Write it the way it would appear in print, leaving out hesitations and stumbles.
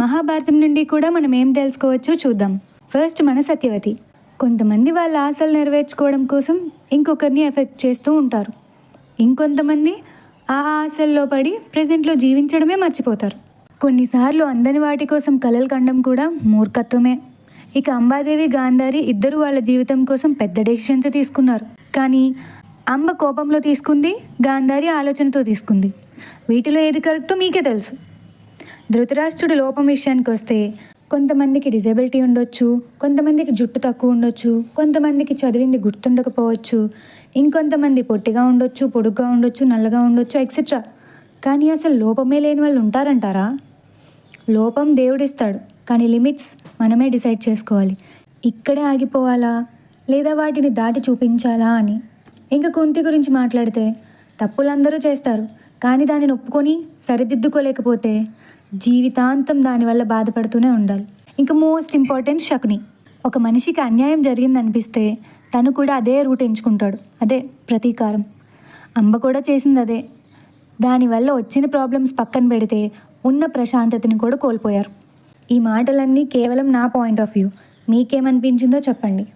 మహాభారతం నుండి కూడా మనం ఏం తెలుసుకోవచ్చో చూద్దాం. ఫస్ట్ మన సత్యవతి. కొంతమంది వాళ్ళ ఆశలు నెరవేర్చుకోవడం కోసం ఇంకొకరిని ఎఫెక్ట్ చేస్తూ ఉంటారు. ఇంకొంతమంది ఆ ఆశల్లో పడి ప్రజెంట్లో జీవించడమే మర్చిపోతారు. కొన్నిసార్లు అందని వాటి కోసం కలలు కండం కూడా మూర్ఖత్వమే. ఇక అంబాదేవి, గాంధారి ఇద్దరు వాళ్ళ జీవితం కోసం పెద్ద డెసిషన్స్ తీసుకున్నారు. కానీ అంబ కోపంలో తీసుకుంది, గాంధారి ఆలోచనతో తీసుకుంది. వీటిలో ఏది కరెక్టో మీకే తెలుసు. ధృతరాష్ట్రుడి లోపం విషయానికి వస్తే కొంతమందికి డిజబిలిటీ ఉండొచ్చు, కొంతమందికి జుట్టు తక్కువ ఉండొచ్చు, కొంతమందికి చదివింది గుర్తుండకపోవచ్చు, ఇంకొంతమంది పొట్టిగా ఉండొచ్చు, పొడుగ్గా ఉండొచ్చు, నల్లగా ఉండొచ్చు, ఎక్సెట్రా. కానీ అసలు లోపమే లేని వాళ్ళు ఉంటారంటారా? లోపం దేవుడిస్తాడు, కానీ లిమిట్స్ మనమే డిసైడ్ చేసుకోవాలి. ఇక్కడే ఆగిపోవాలా లేదా వాటిని దాటి చూపించాలా అని. ఇంకా కుంతి గురించి మాట్లాడితే తప్పులందరూ చేస్తారు, కానీ దానిని ఒప్పుకొని సరిదిద్దుకోలేకపోతే జీవితాంతం దానివల్ల బాధపడుతూనే ఉండాలి. ఇంకా మోస్ట్ ఇంపార్టెంట్ శకుని. ఒక మనిషికి అన్యాయం జరిగిందనిపిస్తే తను కూడా అదే రూట్ ఎంచుకుంటాడు, అదే ప్రతీకారం. అంబ కూడా చేసింది అదే. దానివల్ల వచ్చిన ప్రాబ్లమ్స్ పక్కన పెడితే ఉన్న ప్రశాంతతని కూడా కోల్పోయారు. ఈ మాటలన్నీ కేవలం నా పాయింట్ ఆఫ్ వ్యూ. మీకేమనిపించిందో చెప్పండి.